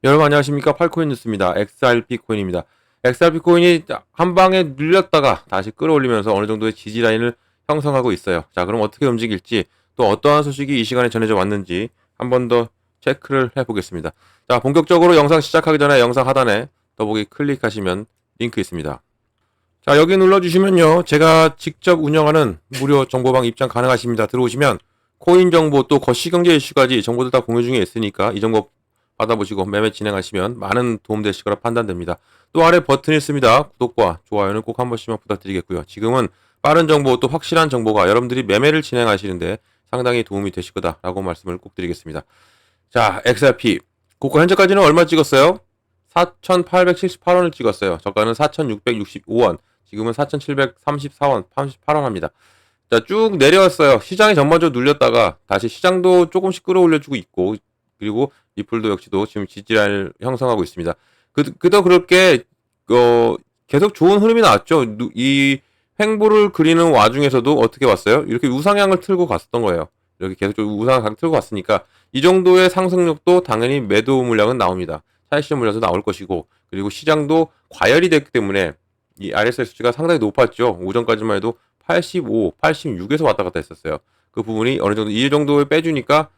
여러분 안녕하십니까? 팔코인 뉴스입니다. XRP 코인입니다. XRP 코인이 한 방에 눌렸다가 다시 끌어올리면서 어느 정도의 지지 라인을 형성하고 있어요. 자, 그럼 어떻게 움직일지, 또 어떠한 소식이 이 시간에 전해져 왔는지 한 번 더 체크를 해보겠습니다. 자, 본격적으로 영상 시작하기 전에 영상 하단에 더보기 클릭하시면 링크 있습니다. 자, 여기 눌러주시면요, 제가 직접 운영하는 무료 정보방 입장 가능하십니다. 들어오시면 코인 정보, 또 거시경제 이슈까지 정보들 다 공유 중에 있으니까 이 정보 받아보시고 매매 진행하시면 많은 도움되실 거라 판단됩니다. 또 아래 버튼이 있습니다. 구독과 좋아요는 꼭 한 번씩만 부탁드리겠고요. 지금은 빠른 정보, 또 확실한 정보가 여러분들이 매매를 진행하시는데 상당히 도움이 되실 거다라고 말씀을 꼭 드리겠습니다. 자, XRP 고가 현재까지는 얼마 찍었어요? 4,878원을 찍었어요. 저가는 4,665원, 지금은 4,734원, 38원 합니다. 자, 쭉 내려왔어요. 시장이 전반적으로 눌렸다가 다시 시장도 조금씩 끌어올려주고 있고, 그리고 리플도 역시도 지금 지지라인을 형성하고 있습니다. 그도 그렇게 계속 좋은 흐름이 나왔죠. 이 횡보를 그리는 와중에서도 어떻게 왔어요? 이렇게 우상향을 틀고 갔었던 거예요. 이렇게 계속 우상향을 틀고 갔으니까 이 정도의 상승력도 당연히 매도 물량은 나옵니다. 차익실현 물량도 나올 것이고, 그리고 시장도 과열이 됐기 때문에 이 RSI 수치가 상당히 높았죠. 오전까지만 해도 85, 86에서 왔다 갔다 했었어요. 그 부분이 어느 정도 이 정도에 빼주니까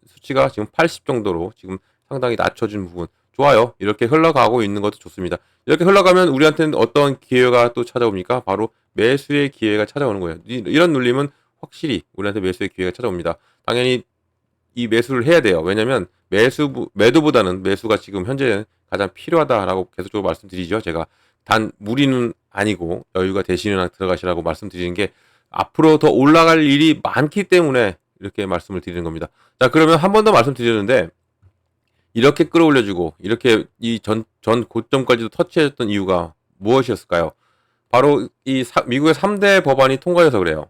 수치가 지금 80 정도로 지금 상당히 낮춰진 부분 좋아요. 이렇게 흘러가고 있는 것도 좋습니다. 이렇게 흘러가면 우리한테는 어떤 기회가 또 찾아옵니까? 바로 매수의 기회가 찾아오는 거예요. 이런 눌림은 확실히 우리한테 매수의 기회가 찾아옵니다. 당연히 이 매수를 해야 돼요. 왜냐면 매도보다는 매수가 지금 현재는 가장 필요하다라고 계속적으로 말씀드리죠. 제가 단 무리는 아니고 여유가 되시는 들어가시라고 말씀드리는 게, 앞으로 더 올라갈 일이 많기 때문에 이렇게 말씀을 드리는 겁니다. 자, 그러면 한 번 더 말씀드렸는데, 이렇게 끌어올려주고 이렇게 이 전 고점까지도 터치해줬던 이유가 무엇이었을까요? 바로 이 미국의 3대 법안이 통과해서 그래요.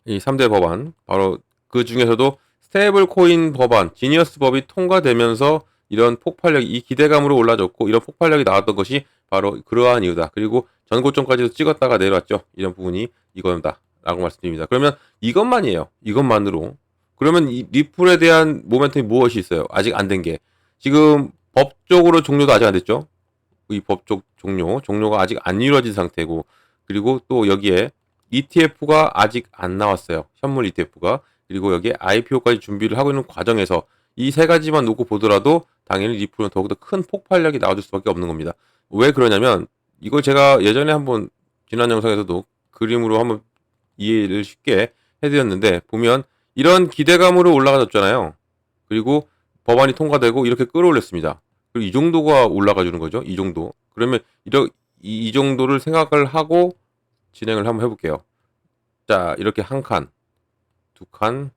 이 3대 법안, 바로 그 중에서도 스테이블 코인 법안, 지니어스 법이 통과되면서 이런 폭발력이, 이 기대감으로 올라졌고 이런 폭발력이 나왔던 것이 바로 그러한 이유다. 그리고 전고점까지도 찍었다가 내려왔죠. 이런 부분이 이겁니다 라고 말씀드립니다. 그러면 이것만이에요. 이것만으로. 그러면 이 리플에 대한 모멘텀이 무엇이 있어요? 아직 안 된 게, 지금 법적으로 종료도 아직 안 됐죠. 이 법적 종료가 아직 안 이루어진 상태고, 그리고 또 여기에 ETF가 아직 안 나왔어요. 현물 ETF가. 그리고 여기에 IPO까지 준비를 하고 있는 과정에서 이 세 가지만 놓고 보더라도 당연히 리플은 더욱더 큰 폭발력이 나와줄 수밖에 없는 겁니다. 왜 그러냐면, 이걸 제가 예전에 한번 지난 영상에서도 그림으로 한번 이해를 쉽게 해드렸는데, 보면 이런 기대감으로 올라가졌잖아요. 그리고 법안이 통과되고 이렇게 끌어올렸습니다. 그리고 이 정도가 올라가 주는 거죠. 이 정도. 그러면 이 정도를 생각을 하고 진행을 한번 해볼게요. 자, 이렇게 한 칸, 두 칸,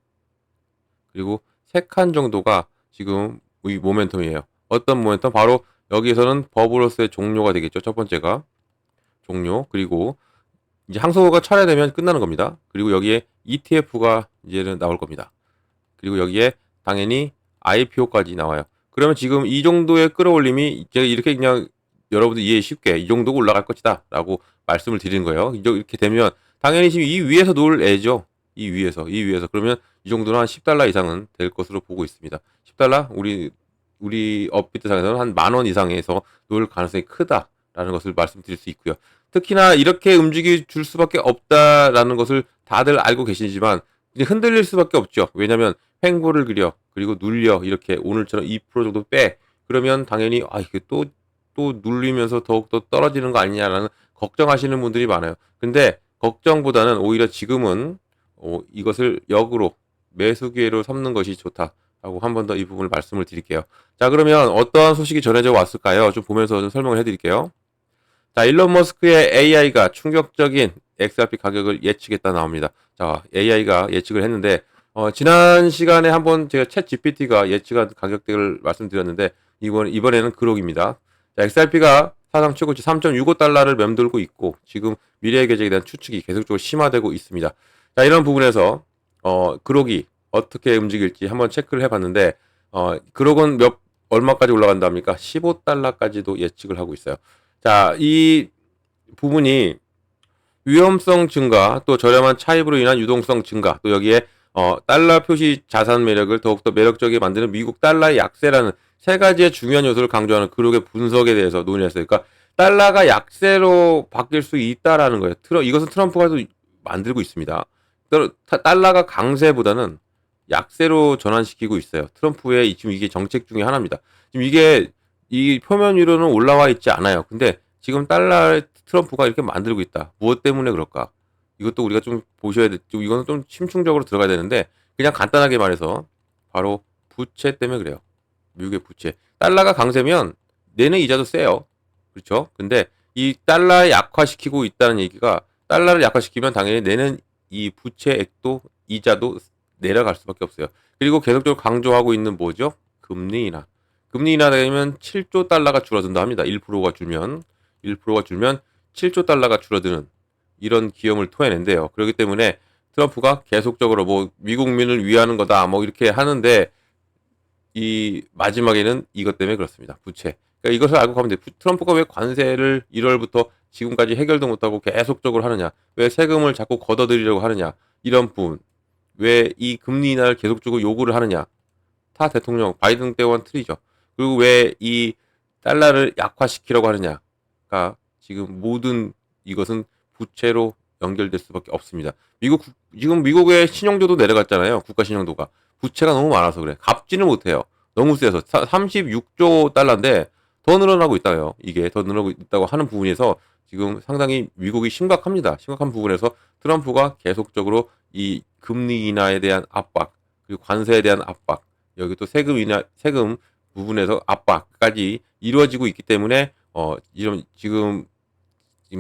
그리고 세 칸 정도가 지금 이 모멘텀이에요. 어떤 모멘텀? 바로 여기에서는 법으로서의 종료가 되겠죠. 첫 번째가 종료. 그리고 이제 항소가 철회되면 끝나는 겁니다. 그리고 여기에 ETF가 이제는 나올 겁니다. 그리고 여기에 당연히 IPO까지 나와요. 그러면 지금 이 정도의 끌어올림이 제가 이렇게 그냥 여러분들 이해 쉽게 이 정도가 올라갈 것이다 라고 말씀을 드리는 거예요. 이렇게 되면 당연히 지금 이 위에서 놀 애죠. 이 위에서. 그러면 이 정도는 한 10달러 이상은 될 것으로 보고 있습니다. 10달러? 우리 업비트상에서는 한 10,000원 이상에서 놀 가능성이 크다라는 것을 말씀드릴 수 있고요. 특히나 이렇게 움직여 줄 수밖에 없다라는 것을 다들 알고 계시지만 이제 흔들릴 수밖에 없죠. 왜냐면 횡보를 그려, 그리고 눌려, 이렇게 오늘처럼 2% 정도 빼, 그러면 당연히 이게 또 눌리면서 더욱더 떨어지는 거 아니냐라는 걱정하시는 분들이 많아요. 근데 걱정보다는 오히려 지금은 이것을 역으로 매수 기회로 삼는 것이 좋다라고 한 번 더 이 부분을 말씀을 드릴게요. 자, 그러면 어떠한 소식이 전해져 왔을까요? 좀 보면서 좀 설명을 해드릴게요. 자, 일론 머스크의 AI가 충격적인 XRP 가격을 예측했다 나옵니다. 자, AI가 예측을 했는데, 지난 시간에 한번 제가 챗 GPT가 예측한 가격대를 말씀드렸는데, 이번에는 그록입니다. 자, XRP가 사상 최고치 3.65달러를 맴돌고 있고, 지금 미래의 계획에 대한 추측이 계속적으로 심화되고 있습니다. 자, 이런 부분에서, 그록이 어떻게 움직일지 한번 체크를 해봤는데, 그록은 얼마까지 올라간다 합니까? 15달러까지도 예측을 하고 있어요. 자, 이 부분이 위험성 증가, 또 저렴한 차입으로 인한 유동성 증가, 또 여기에 달러 표시 자산 매력을 더욱더 매력적이게 만드는 미국 달러의 약세라는 세 가지의 중요한 요소를 강조하는 그룹의 분석에 대해서 논의했어요. 그러니까 달러가 약세로 바뀔 수 있다라는 거예요. 이것은 트럼프가 또 만들고 있습니다. 달러가 강세보다는 약세로 전환시키고 있어요. 트럼프의 지금 이게 정책 중에 하나입니다. 지금 이게 이 표면 위로는 올라와 있지 않아요. 근데 지금 달러를 트럼프가 이렇게 만들고 있다. 무엇 때문에 그럴까? 이것도 우리가 좀 보셔야 돼. 이거는 좀 심층적으로 들어가야 되는데 그냥 간단하게 말해서 바로 부채 때문에 그래요. 미국의 부채. 달러가 강세면 내는 이자도 세요. 그렇죠? 근데 이 달러 약화시키고 있다는 얘기가 달러를 약화시키면 당연히 내는 이 부채액도 이자도 내려갈 수밖에 없어요. 그리고 계속적으로 강조하고 있는 뭐죠? 금리 인하. 금리 인하 되면 7조 달러가 줄어든다 합니다. 1%가 줄면 7조 달러가 줄어드는 이런 기염을 토해낸대요. 그렇기 때문에 트럼프가 계속적으로 뭐 미국민을 위하는 거다 뭐 이렇게 하는데 이 마지막에는 이것 때문에 그렇습니다. 부채. 그러니까 이것을 알고 가면 돼. 트럼프가 왜 관세를 1월부터 지금까지 해결도 못하고 계속적으로 하느냐? 왜 세금을 자꾸 걷어들이려고 하느냐? 이런 부분. 왜 이 금리 인하를 계속적으로 요구를 하느냐? 타 대통령 바이든 때와는 틀리죠. 그리고 왜 이 달러를 약화시키려고 하느냐가 지금 모든 이것은 부채로 연결될 수밖에 없습니다. 지금 미국의 신용도도 내려갔잖아요. 국가 신용도가. 부채가 너무 많아서 그래. 갚지는 못해요. 너무 세서 36조 달러인데 더 늘어나고 있다요. 이게 더 늘어나고 있다고 하는 부분에서 지금 상당히 미국이 심각합니다. 심각한 부분에서 트럼프가 계속적으로 이 금리 인하에 대한 압박, 그리고 관세에 대한 압박, 여기 또 세금 부분에서 압박까지 이루어지고 있기 때문에 이런 지금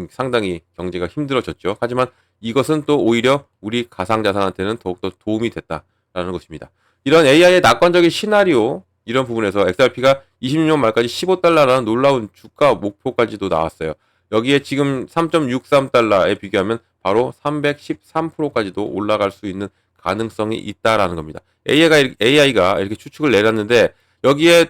상당히 경제가 힘들어졌죠. 하지만 이것은 또 오히려 우리 가상자산한테는 더욱더 도움이 됐다라는 것입니다. 이런 AI의 낙관적인 시나리오 이런 부분에서 XRP가 26년 말까지 15달러라는 놀라운 주가 목표까지도 나왔어요. 여기에 지금 3.63달러에 비교하면 바로 313%까지도 올라갈 수 있는 가능성이 있다라는 겁니다. AI가 이렇게 추측을 내렸는데 여기에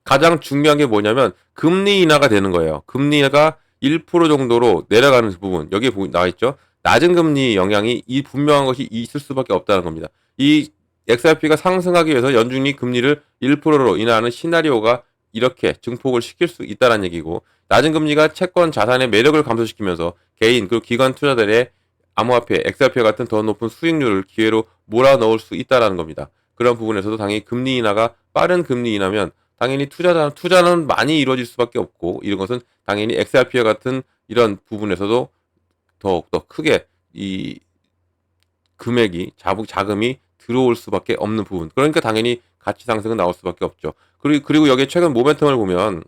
가장 중요한 게 뭐냐면 금리 인하가 되는 거예요. 금리 인하가 1% 정도로 내려가는 부분 여기에 나와 있죠. 낮은 금리 영향이 이 분명한 것이 있을 수밖에 없다는 겁니다. 이 XRP가 상승하기 위해서 연준이 금리를 1%로 인하하는 시나리오가 이렇게 증폭을 시킬 수 있다는 얘기고 낮은 금리가 채권 자산의 매력을 감소시키면서 개인 그리고 기관 투자들의 암호화폐, XRP 같은 더 높은 수익률을 기회로 몰아넣을 수 있다는 겁니다. 그런 부분에서도 당연히 금리 인하가 빠른 금리 인하면 당연히 투자는 많이 이루어질 수밖에 없고 이런 것은 당연히 XRP와 같은 이런 부분에서도 더욱더 크게 이 금액이 자금이 들어올 수밖에 없는 부분. 그러니까 당연히 가치 상승은 나올 수밖에 없죠. 그리고 여기에 최근 모멘텀을 보면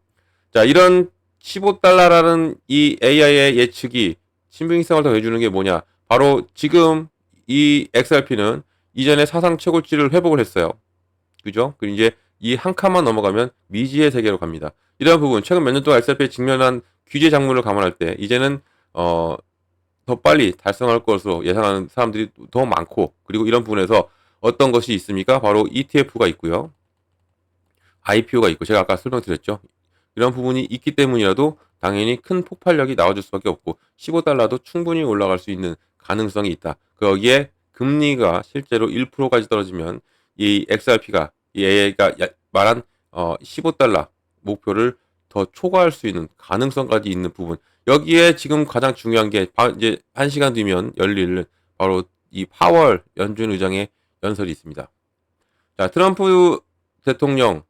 자 이런 15달러라는 이 AI의 예측이 신빙성을 더 해주는 게 뭐냐? 바로 지금 이 XRP는 이전에 사상 최고치를 회복을 했어요. 그죠? 그리고 이제 이 한 칸만 넘어가면 미지의 세계로 갑니다. 이런 부분 최근 몇 년 동안 XRP에 직면한 규제 작물을 감안할 때 이제는 더 빨리 달성할 것으로 예상하는 사람들이 더 많고 그리고 이런 부분에서 어떤 것이 있습니까? 바로 ETF가 있고요. IPO가 있고 제가 아까 설명드렸죠. 이런 부분이 있기 때문이라도 당연히 큰 폭발력이 나와줄 수밖에 없고 15달러도 충분히 올라갈 수 있는 가능성이 있다. 거기에 금리가 실제로 1%까지 떨어지면 이 XRP가 이 AI가 말한 15달러 목표를 더 초과할 수 있는 가능성까지 있는 부분. 여기에 지금 가장 중요한 게 이제 1시간 뒤면 열릴 바로 이 파월 연준 의장의 연설이 있습니다. 자, 트럼프 대통령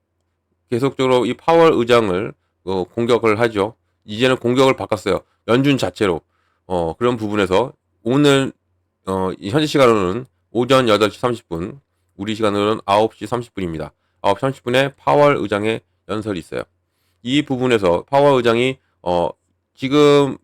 계속적으로 이 파월 의장을 공격을 하죠. 이제는 공격을 바꿨어요. 연준 자체로. 그런 부분에서 오늘 현지 시간으로는 오전 8시 30분, 우리 시간으로는 9시 30분입니다. 9시 30분에 파월 의장의 연설이 있어요. 이 부분에서 파월 의장이 지금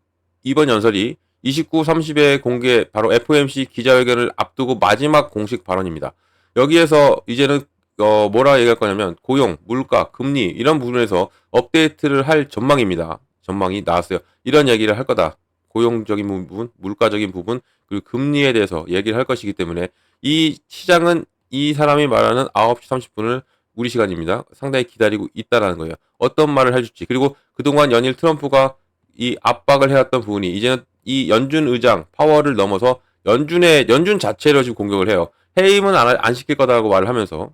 이번 연설이 29, 30에 공개 바로 FOMC 기자회견을 앞두고 마지막 공식 발언입니다. 여기에서 이제는 뭐라 얘기할 거냐면 고용, 물가, 금리 이런 부분에서 업데이트를 할 전망입니다. 전망이 나왔어요. 이런 얘기를 할 거다. 고용적인 부분, 물가적인 부분, 그리고 금리에 대해서 얘기를 할 것이기 때문에 이 시장은 이 사람이 말하는 9시 30분을 우리 시간입니다. 상당히 기다리고 있다라는 거예요. 어떤 말을 해줄지. 그리고 그동안 연일 트럼프가 이 압박을 해왔던 부분이 이제는 이 연준 의장 파월을 넘어서 연준 자체로 지금 공격을 해요. 해임은 안 시킬 거다라고 말을 하면서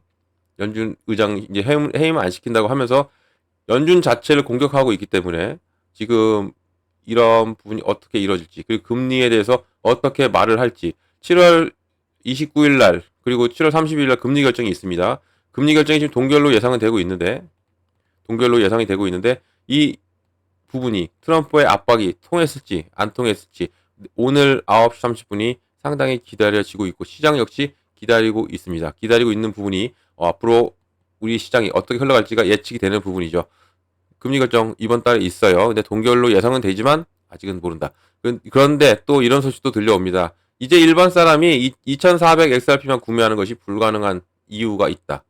연준 의장 이제 해임은 안 시킨다고 하면서 연준 자체를 공격하고 있기 때문에 지금 이런 부분이 어떻게 이루어질지 그리고 금리에 대해서 어떻게 말을 할지 7월 29일 날 그리고 7월 30일 날 금리 결정이 있습니다. 금리 결정이 지금 동결로 예상이 되고 있는데 이 부분이 트럼프의 압박이 통했을지 안 통했을지 오늘 9시 30분이 상당히 기다려지고 있고 시장 역시 기다리고 있습니다. 기다리고 있는 부분이 앞으로 우리 시장이 어떻게 흘러갈지가 예측이 되는 부분이죠. 금리 결정 이번 달에 있어요. 근데 동결로 예상은 되지만 아직은 모른다. 그런데 또 이런 소식도 들려옵니다. 이제 일반 사람이 2400 XRP만 구매하는 것이 불가능한 이유가 있다.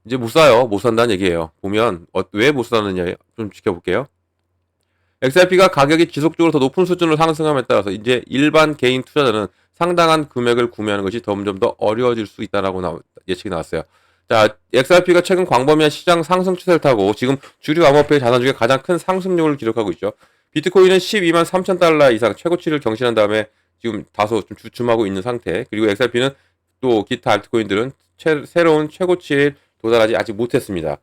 이제 못 사요. 못 산다는 얘기예요. 보면 왜 못 사느냐 좀 지켜볼게요. XRP가 가격이 지속적으로 더 높은 수준으로 상승함에 따라서 이제 일반 개인 투자자는 상당한 금액을 구매하는 것이 점점 더 어려워질 수 있다라고 예측이 나왔어요. 자, XRP가 최근 광범위한 시장 상승 추세를 타고 지금 주류 암호화폐 자산 중에 가장 큰 상승률을 기록하고 있죠. 비트코인은 12만 3천 달러 이상 최고치를 경신한 다음에 지금 다소 좀 주춤하고 있는 상태. 그리고 XRP는 또 기타 알트코인들은 새로운 최고치에 도달하지 아직 못했습니다.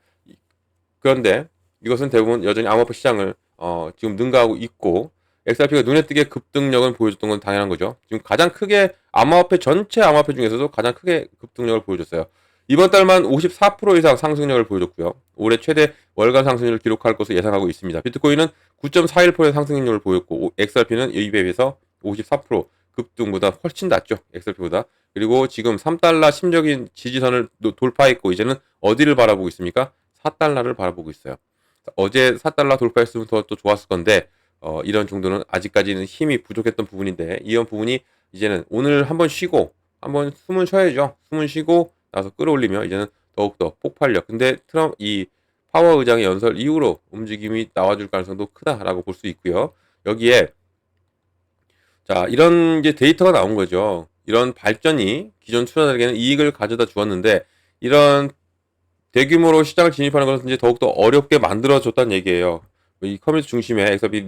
그런데 이것은 대부분 여전히 암호화폐 시장을 지금 능가하고 있고 XRP가 눈에 띄게 급등력을 보여줬던 건 당연한 거죠. 지금 가장 크게 전체 암호화폐 중에서도 가장 크게 급등력을 보여줬어요. 이번 달만 54% 이상 상승력을 보여줬고요. 올해 최대 월간 상승률을 기록할 것으로 예상하고 있습니다. 비트코인은 9.41%의 상승률을 보였고 XRP는 이에 비해서 54% 급등보다 훨씬 낮죠. XRP보다. 그리고 지금 3달러 심적인 지지선을 돌파했고 이제는 어디를 바라보고 있습니까? 4달러를 바라보고 있어요. 어제 4달러 돌파했으면 더 또 좋았을 건데 이런 정도는 아직까지는 힘이 부족했던 부분인데 이런 부분이 이제는 오늘 한번 쉬고 한번 숨은 쉬어야죠. 숨은 쉬고 나서 끌어올리면 이제는 더욱더 폭발력. 근데 이 파워 의장의 연설 이후로 움직임이 나와줄 가능성도 크다라고 볼 수 있고요. 여기에 자 이런 이제 데이터가 나온 거죠. 이런 발전이 기존 투자자에게는 이익을 가져다 주었는데 이런 대규모로 시장을 진입하는 것은 이제 더욱더 어렵게 만들어줬다는 얘기예요. 이 커뮤니티 중심의 XRP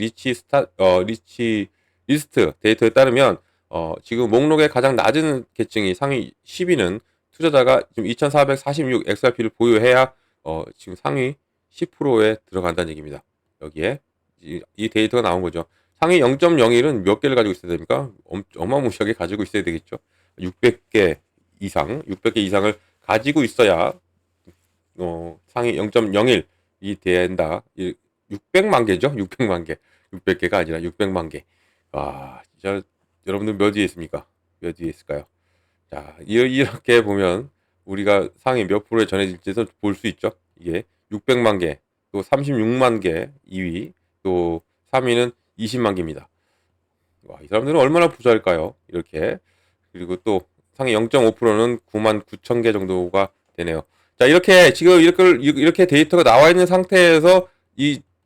리스트 데이터에 따르면 지금 목록의 가장 낮은 계층이 상위 10위는 투자자가 지금 2446 XRP를 보유해야 지금 상위 10%에 들어간다는 얘기입니다. 여기에 이 데이터가 나온 거죠. 상위 0.01은 몇 개를 가지고 있어야 됩니까? 어마무시하게 가지고 있어야 되겠죠. 600개 이상을 가지고 있어야 상위 0.01이 된다. 600만 개죠? 600만 개. 600개가 아니라 600만 개. 와, 진짜 여러분들 몇 위에 있습니까? 몇 위에 있을까요? 자, 이렇게 보면 우리가 상위 몇 프로에 전해질지도 볼 수 있죠. 이게 600만 개, 또 36만 개 2위, 또 3위는 20만 개입니다. 와, 이 사람들은 얼마나 부자일까요? 이렇게. 그리고 또 상위 0.5%는 9만 9천 개 정도가 되네요. 자, 지금 이렇게 데이터가 나와 있는 상태에서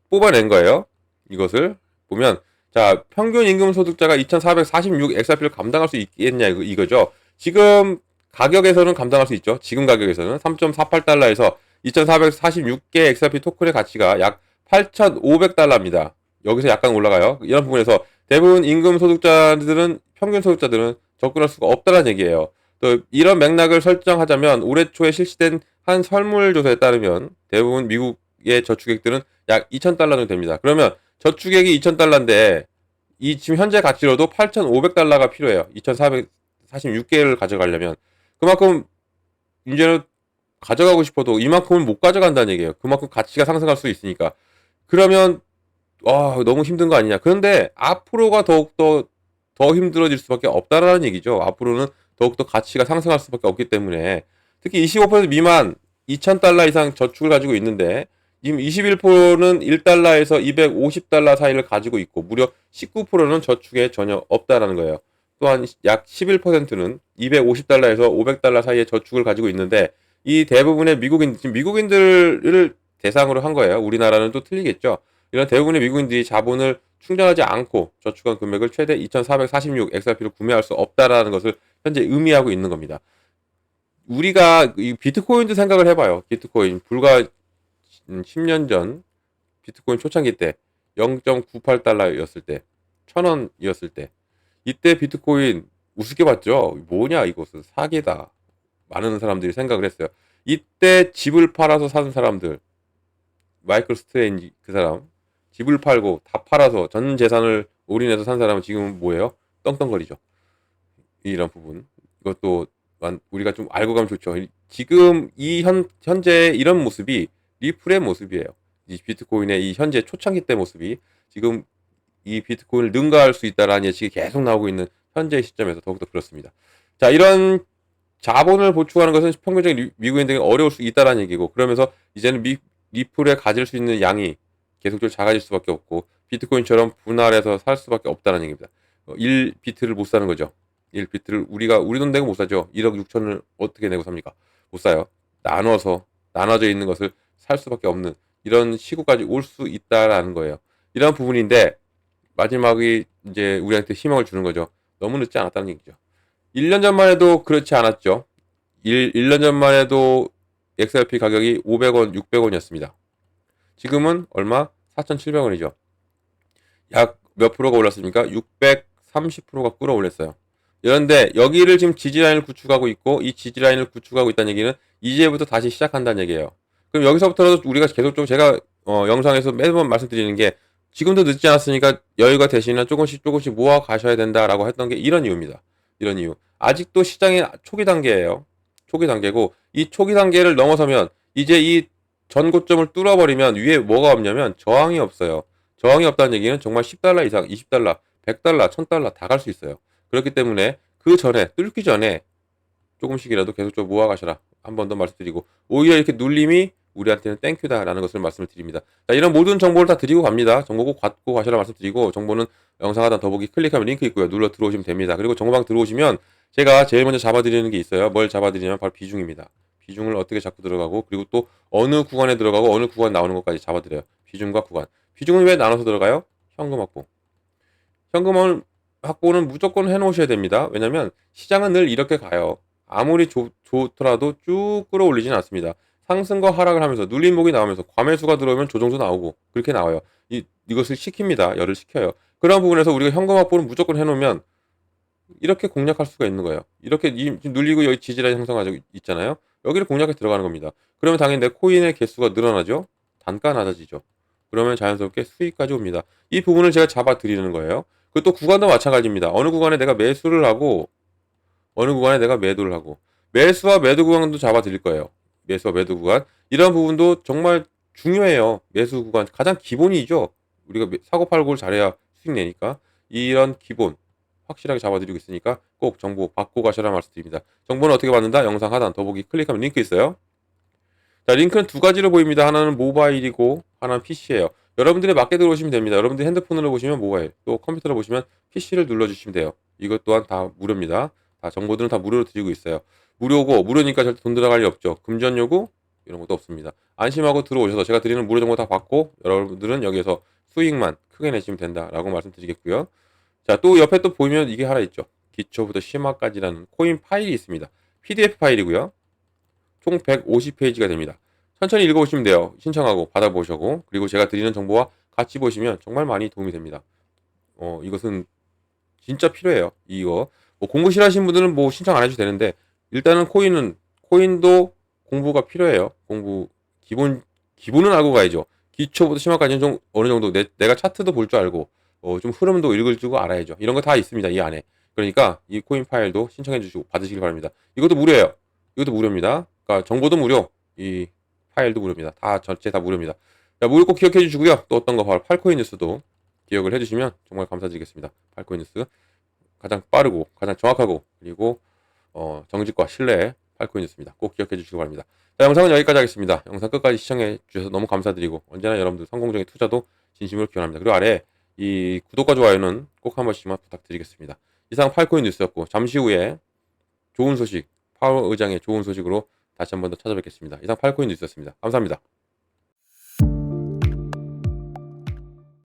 뽑아낸 거예요. 이것을 보면, 자, 평균 임금 소득자가 2,446 XRP를 감당할 수 있겠냐, 이거죠. 지금 가격에서는 감당할 수 있죠. 지금 가격에서는 3.48달러에서 2,446개 XRP 토큰의 가치가 약 8,500달러입니다. 여기서 약간 올라가요. 이런 부분에서 대부분 평균 소득자들은 접근할 수가 없다는 얘기예요. 또 이런 맥락을 설정하자면 올해 초에 실시된 한 설문조사에 따르면 대부분 미국의 저축액들은 약 2,000달러 정도 됩니다. 그러면 저축액이 2,000달러인데 지금 현재 가치로도 8,500달러가 필요해요. 2,446개를 가져가려면 그만큼 이제는 가져가고 싶어도 이만큼은 못 가져간다는 얘기예요. 그만큼 가치가 상승할 수 있으니까. 그러면 너무 힘든 거 아니냐. 그런데 앞으로가 더욱더 더 힘들어질 수밖에 없다라는 얘기죠. 앞으로는 더욱더 가치가 상승할 수밖에 없기 때문에 특히 25% 미만 2,000달러 이상 저축을 가지고 있는데 지금 21%는 1달러에서 250달러 사이를 가지고 있고 무려 19%는 저축에 전혀 없다라는 거예요. 또한 약 11%는 250달러에서 500달러 사이의 저축을 가지고 있는데 이 대부분의 미국인들을 대상으로 한 거예요. 우리나라는 또 틀리겠죠. 이런 대부분의 미국인들이 자본을 충전하지 않고 저축한 금액을 최대 2,446 XRP를 구매할 수 없다라는 것을 현재 의미하고 있는 겁니다. 우리가 이 비트코인도 생각을 해봐요. 비트코인 불과 10년 전 비트코인 초창기 때 0.98달러였을 때 1,000원이었을 때 이때 비트코인 우습게 봤죠. 뭐냐 이것은 사기다. 많은 사람들이 생각을 했어요. 이때 집을 팔아서 산 사람들, 마이클 스트레인지 그 사람, 집을 팔고 다 팔아서 전 재산을 올인해서 산 사람은 지금 뭐예요? 떵떵거리죠. 이런 부분. 이것도 우리가 좀 알고 가면 좋죠. 지금 이 현재 이런 모습이 리플의 모습이에요. 이 비트코인의 이 현재 초창기 때 모습이 지금 이 비트코인을 능가할 수 있다라는 예측이 계속 나오고 있는 현재 시점에서 더욱더 그렇습니다. 자, 이런 자본을 보충하는 것은 평균적인 미국인들이 어려울 수 있다는 얘기고, 그러면서 이제는 리플에 가질 수 있는 양이 계속적으로 작아질 수밖에 없고 비트코인처럼 분할해서 살 수밖에 없다는 얘기입니다. 1비트를 못 사는 거죠. 1비트를 우리 돈 내고 못 사죠. 1억 6천을 어떻게 내고 삽니까? 못 사요. 나눠져 있는 것을 살 수밖에 없는 이런 시국까지 올 수 있다라는 거예요. 이런 부분인데 마지막이 이제 우리한테 희망을 주는 거죠. 너무 늦지 않았다는 얘기죠. 1년 전만 해도 그렇지 않았죠. 1년 전만 해도 XRP 가격이 500원, 600원이었습니다. 지금은 얼마? 4,700원이죠. 약 몇 프로가 올랐습니까? 630%가 끌어올렸어요. 그런데 여기를 지금 지지라인을 구축하고 있고 이 지지라인을 구축하고 있다는 얘기는 이제부터 다시 시작한다는 얘기예요. 그럼 여기서부터라도 우리가 계속적으로 제가 영상에서 매번 말씀드리는 게 지금도 늦지 않았으니까 여유가 되시면 조금씩 모아 가셔야 된다라고 했던 게 이런 이유입니다. 이런 이유. 아직도 시장의 초기 단계예요. 초기 단계고 이 초기 단계를 넘어서면 이제 이 전고점을 뚫어버리면 위에 뭐가 없냐면 저항이 없어요. 저항이 없다는 얘기는 정말 10달러 이상, 20달러, 100달러, 1000달러 다 갈 수 있어요. 그렇기 때문에 그 전에 뚫기 전에 조금씩이라도 계속적으로 모아가셔라. 한 번 더 말씀드리고 오히려 이렇게 눌림이 우리한테는 땡큐다라는 것을 말씀을 드립니다. 자, 이런 모든 정보를 다 드리고 갑니다. 정보 꼭 갖고 가셔라 말씀드리고 정보는 영상 하단 더보기 클릭하면 링크 있고요. 눌러 들어오시면 됩니다. 그리고 정보방 들어오시면 제가 제일 먼저 잡아드리는 게 있어요. 뭘 잡아드리냐면 바로 비중입니다. 비중을 어떻게 잡고 들어가고 그리고 또 어느 구간에 들어가고 어느 구간 나오는 것까지 잡아드려요. 비중과 구간. 비중은 왜 나눠서 들어가요? 현금 확보. 현금 확보는 무조건 해놓으셔야 됩니다. 왜냐면 시장은 늘 이렇게 가요. 아무리 좋더라도 쭉 끌어올리진 않습니다. 상승과 하락을 하면서 눌림목이 나오면서 과매수가 들어오면 조정도 나오고 그렇게 나와요. 이것을 시킵니다. 열을 식혀요. 그런 부분에서 우리가 현금 확보는 무조건 해놓으면 이렇게 공략할 수가 있는 거예요. 이렇게 눌리고 여기 지지라인 형성하고 있잖아요. 여기를 공략해 들어가는 겁니다. 그러면 당연히 내 코인의 개수가 늘어나죠. 단가 낮아지죠. 그러면 자연스럽게 수익까지 옵니다. 이 부분을 제가 잡아 드리는 거예요. 그또 구간도 마찬가지입니다. 어느 구간에 내가 매수를 하고 어느 구간에 내가 매도를 하고 매수와 매도 구간도 잡아 드릴 거예요. 매수와 매도 구간 이런 부분도 정말 중요해요. 매수 구간 가장 기본이죠. 우리가 사고 팔고를 잘해야 수익 내니까 이런 기본 확실하게 잡아드리고 있으니까 꼭 정보 받고 가셔라 말씀드립니다. 정보는 어떻게 받는다? 영상 하단 더보기 클릭하면 링크 있어요. 자, 링크는 두 가지로 보입니다. 하나는 모바일이고 하나는 PC예요. 여러분들이 맞게 들어오시면 됩니다. 여러분들이 핸드폰으로 보시면 모바일, 또 컴퓨터로 보시면 PC를 눌러주시면 돼요. 이것 또한 다 무료입니다. 다 정보들은 다 무료로 드리고 있어요. 무료고 무료니까 절대 돈 들어갈 일 없죠. 금전 요구 이런 것도 없습니다. 안심하고 들어오셔서 제가 드리는 무료 정보 다 받고 여러분들은 여기에서 수익만 크게 내시면 된다라고 말씀드리겠고요. 자, 또 옆에 또 보이면 이게 하나 있죠. 기초부터 심화까지라는 코인 파일이 있습니다. PDF 파일이고요. 총 150페이지가 됩니다. 천천히 읽어보시면 돼요. 신청하고 받아보시고 그리고 제가 드리는 정보와 같이 보시면 정말 많이 도움이 됩니다. 이것은 진짜 필요해요. 이거 공부 싫어하시는 분들은 신청 안 해도 되는데 일단은 코인도 공부가 필요해요. 공부 기본은 알고 가야죠. 기초부터 심화까지는 좀 어느 정도 내가 차트도 볼 줄 알고 좀 흐름도 읽을 줄 알아야죠. 이런 거 다 있습니다. 이 안에. 그러니까 이 코인 파일도 신청해 주시고 받으시길 바랍니다. 이것도 무료예요. 이것도 무료입니다. 그러니까 정보도 무료, 이 파일도 무료입니다. 다 전체 다 무료입니다. 자, 무료 꼭 기억해 주시고요. 또 어떤 거 바로 팔코인 뉴스도 기억을 해주시면 정말 감사드리겠습니다. 팔코인 뉴스 가장 빠르고 가장 정확하고 그리고 정직과 신뢰의 팔코인 뉴스입니다. 꼭 기억해 주시기 바랍니다. 자, 영상은 여기까지 하겠습니다. 영상 끝까지 시청해 주셔서 너무 감사드리고 언제나 여러분들 성공적인 투자도 진심으로 기원합니다. 그리고 아래 이 구독과 좋아요는 꼭 한 번씩만 부탁드리겠습니다. 이상 팔코인 뉴스였고 잠시 후에 좋은 소식 파워 의장의 좋은 소식으로 다시 한 번 더 찾아뵙겠습니다. 이상 팔코인 뉴스였습니다. 감사합니다.